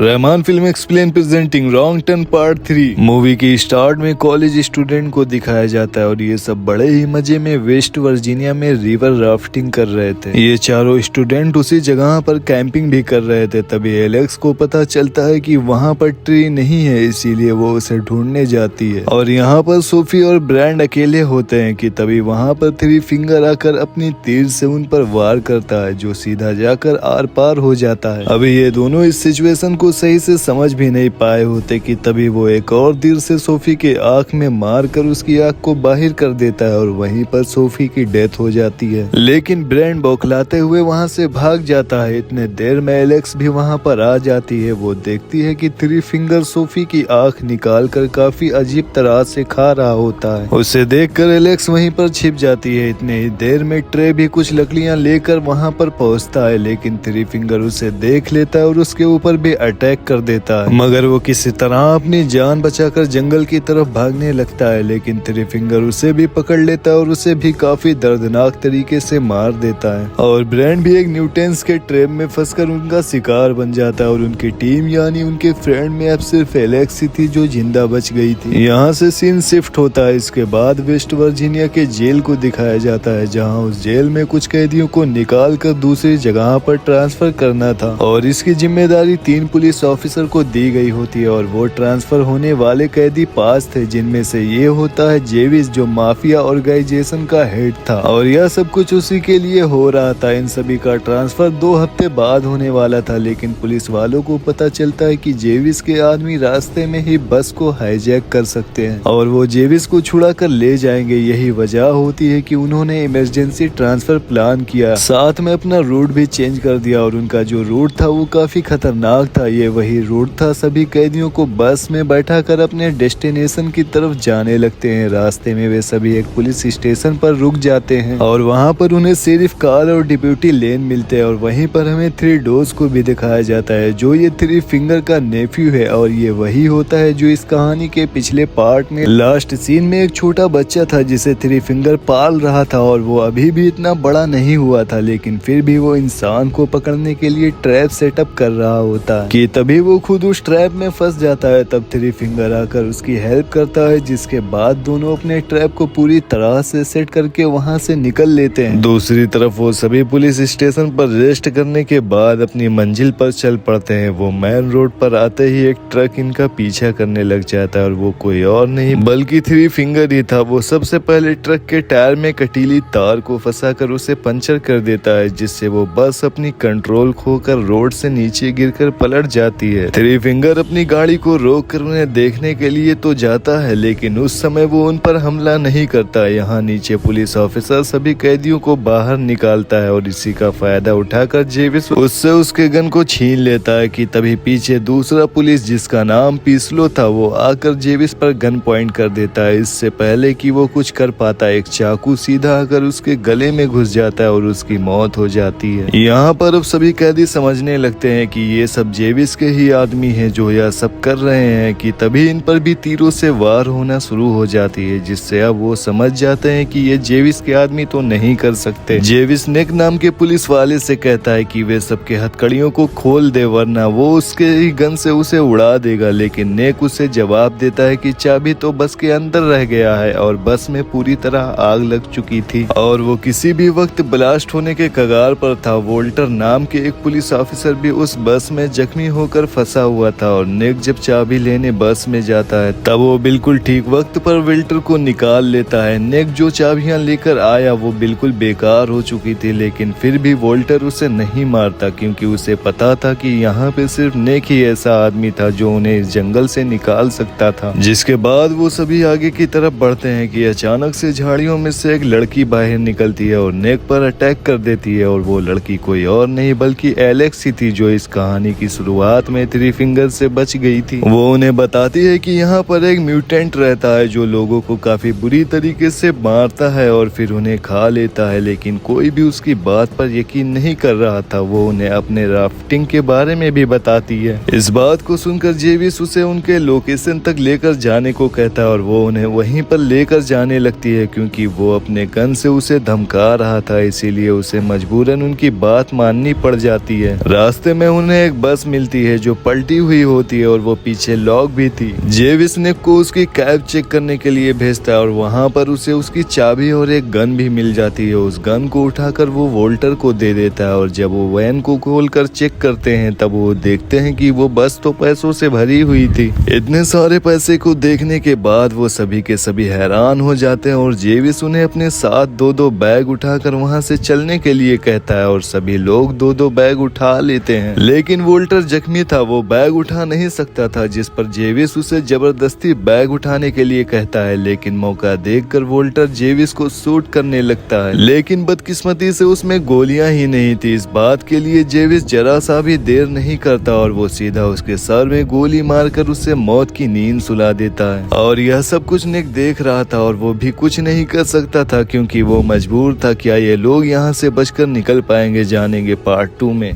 Rahman film explain presenting wrong turn part 3। Movie की start में college student को दिखाया जाता है और ये सब बड़े ही मजे में वेस्ट वर्जीनिया में रिवर राफ्टिंग कर रहे थे। ये चारों स्टूडेंट उसी जगह पर कैंपिंग भी कर रहे थे। तभी एलेक्स को पता चलता है कि वहाँ पर ट्री नहीं है, इसीलिए वो उसे ढूंढने जाती है। और यहाँ पर सोफी और ब्रैंड अकेले होते हैं कि तभी वहाँ पर थ्री फिंगर आकर अपनी तीर से उन पर वार करता है, जो सीधा जाकर आर पार हो जाता है। अभी ये दोनों इस सिचुएशन को सही से समझ भी नहीं पाए होते कि तभी वो एक और तीर से सोफी के आंख में मार कर उसकी आंख को बाहर कर देता है और वहीं पर सोफी की डेथ हो जाती है। लेकिन ब्रैंड बौखलाते हुए वहाँ से भाग जाता है। इतने देर में एलेक्स भी वहाँ पर आ जाती है। वो देखती है कि थ्री फिंगर सोफी की आंख निकाल कर काफी अजीब तरह से खा रहा होता है। उसे देखकर एलेक्स वहीं पर छिप जाती है। इतने ही देर में ट्रे भी कुछ लकड़ियाँ लेकर वहाँ पर पहुँचता है, लेकिन थ्री फिंगर उसे देख लेता है और उसके ऊपर भी अटैक कर देता है। मगर वो किसी तरह अपनी जान बचाकर जंगल की तरफ भागने लगता है, लेकिन थ्री फिंगर उसे भी पकड़ लेता है और उसे भी काफी दर्दनाक तरीके से मार देता है। और ब्रैंड भी एक न्यूटेंस के ट्रैप में फंसकर उनका शिकार बन जाता है और उनकी टीम यानी उनके फ्रेंड में अब सिर्फ एलेक्स ही थी जो जिंदा बच गई थी। यहाँ से सीन शिफ्ट होता है। इसके बाद वेस्ट वर्जीनिया के जेल को दिखाया जाता है, जहाँ उस जेल में कुछ कैदियों को निकाल कर दूसरी जगह पर ट्रांसफर करना था और इसकी जिम्मेदारी 3 पुलिस ऑफिसर को दी गई होती है। और वो ट्रांसफर होने वाले कैदी 5 थे, जिनमें से ये होता है जेविस, जो माफिया ऑर्गेनाइजेशन का हेड था। और यह सब कुछ उसी के लिए हो रहा था। इन सभी का ट्रांसफर 2 हफ्ते बाद होने वाला था, लेकिन पुलिस वालों को पता चलता है कि जेविस के आदमी रास्ते में ही बस को हाईजैक कर सकते हैं और वो जेविस को छुड़ा कर ले जाएंगे। यही वजह होती है कि उन्होंने इमरजेंसी ट्रांसफर प्लान किया, साथ में अपना रूट भी चेंज कर दिया। और उनका जो रूट था वो काफी खतरनाक था। ये वही रूट था। सभी कैदियों को बस में बैठाकर अपने डेस्टिनेशन की तरफ जाने लगते हैं। रास्ते में वे सभी एक पुलिस स्टेशन पर रुक जाते हैं और वहाँ पर उन्हें सिर्फ कार्ल और डिप्यूटी लेन मिलते हैं। और वहीं पर हमें थ्री डोज को भी दिखाया जाता है, जो ये थ्री फिंगर का नेफ्यू है। और ये वही होता है जो इस कहानी के पिछले पार्ट में लास्ट सीन में एक छोटा बच्चा था जिसे थ्री फिंगर पाल रहा था। और वो अभी भी इतना बड़ा नहीं हुआ था, लेकिन फिर भी वो इंसान को पकड़ने के लिए ट्रैप सेटअप कर रहा होता है कि तभी वो खुद उस ट्रैप में फंस जाता है। तब थ्री फिंगर आकर उसकी हेल्प करता है, जिसके बाद दोनों अपने ट्रैप को पूरी तरह से सेट करके वहां से निकल लेते हैं। दूसरी तरफ वो सभी पुलिस स्टेशन पर रेस्ट करने के बाद अपनी मंजिल पर चल पड़ते हैं। वो मेन रोड पर आते ही एक ट्रक इनका पीछा करने लग जाता है और वो कोई और नहीं बल्कि थ्री फिंगर ही था। वो सबसे पहले ट्रक के टायर में कटीली तार को फंसाकर उसे पंचर कर देता है, जिससे वो बस अपनी कंट्रोल खोकर रोड से नीचे गिरकर पलट जाती है। थ्री फिंगर अपनी गाड़ी को रोककर उन्हें देखने के लिए तो जाता है, लेकिन उस समय वो उन पर हमला नहीं करता। यहाँ नीचे पुलिस ऑफिसर सभी कैदियों को बाहर निकालता है और इसी का फायदा उठाकर जेविस उससे उसके गन को छीन लेता है कि तभी पीछे दूसरा पुलिस, जिसका नाम पिस्लो था, वो आकर जेविस पर गन पॉइंट कर देता है। इससे पहले कि वो कुछ कर पाता, एक चाकू सीधा आकर उसके गले में घुस जाता है और उसकी मौत हो जाती है। यहाँ पर अब सभी कैदी समझने लगते हैं कि ये सब जेविस के ही आदमी हैं जो यह सब कर रहे हैं कि तभी इन पर भी तीरों से वार होना शुरू हो जाती है, जिससे अब वो समझ जाते हैं कि ये जेविस के आदमी तो नहीं कर सकते। जेविस नेक नाम के पुलिस वाले से कहता है कि वे सबके हथकड़ियों को खोल दे, वरना वो उसके ही गन से उसे उड़ा देगा। लेकिन नेक उसे जवाब देता है कि चाबी तो बस के अंदर रह गया है और बस में पूरी तरह आग लग चुकी थी और वो किसी भी वक्त ब्लास्ट होने के कगार पर था। वोल्टर नाम के एक पुलिस ऑफिसर भी उस बस में जख्मी होकर फंसा हुआ था और नेक जब चाबी लेने बस में जाता है तब वो बिल्कुल ठीक वक्त पर विल्टर को निकाल लेता है। नेक जो चाबियां लेकर आया वो बिल्कुल बेकार हो चुकी थी, लेकिन फिर भी वोल्टर उसे नहीं मारता क्योंकि उसे पता था कि यहाँ पे सिर्फ नेक ही ऐसा आदमी था जो उन्हें इस जंगल से निकाल सकता था। जिसके बाद वो सभी आगे की तरफ बढ़ते हैं कि अचानक से झाड़ियों में से एक लड़की बाहर निकलती है और नेक पर अटैक कर देती है। और वो लड़की कोई और नहीं बल्कि एलेक्स ही थी, जो इस कहानी की शुरुआत में थ्री फिंगर से बच गई थी। वो उन्हें बताती है कि यहाँ पर एक म्यूटेंट रहता है जो लोगों को काफी बुरी तरीके से मारता है और फिर उन्हें खा लेता है, लेकिन कोई भी उसकी बात पर यकीन नहीं कर रहा था। वो उन्हें अपने राफ्टिंग के बारे में भी बताती है। इस बात को सुनकर जेविस उसे उनके लोकेशन तक लेकर जाने को कहता है और वो उन्हें वहीं पर लेकर जाने लगती है, क्योंकि वो अपने गन से उसे धमका रहा था, इसीलिए उसे मजबूरन उनकी बात माननी पड़ जाती है। रास्ते में उन्हें एक बस मिलती मिलती है जो पलटी हुई होती है और वो पीछे लॉक भी थी। जेविस ने को उसकी कैब चेक करने के लिए भेजता है और वहाँ पर उसे उसकी चाबी और एक गन भी मिल जाती है। उस गन को उठाकर वो वोल्टर को दे देता है और जब वो वैन को खोलकर चेक करते हैं तब वो देखते हैं कि वो बस तो पैसों से भरी हुई थी। इतने सारे पैसे को देखने के बाद वो सभी के सभी हैरान हो जाते हैं और जेविस उन्हें अपने साथ दो दो बैग उठाकर वहाँ से चलने के लिए कहता है और सभी लोग दो दो बैग उठा लेते हैं। लेकिन वोल्टर जख्मी था, वो बैग उठा नहीं सकता था, जिस पर जेविस उसे जबरदस्ती बैग उठाने के लिए कहता है। लेकिन मौका देखकर वोल्टर जेविस को शूट करने लगता है, लेकिन बदकिस्मती से उसमें गोलियां ही नहीं थी। इस बात के लिए जेविस जरा सा भी देर नहीं करता और वो सीधा उसके सर में गोली मारकर उससे मौत की नींद सुला देता है। और यह सब कुछ निक देख रहा था और वो भी कुछ नहीं कर सकता था क्योंकि वो मजबूर था। क्या ये लोग यहाँ से बचकर निकल पाएंगे, जानेंगे पार्ट 2 में।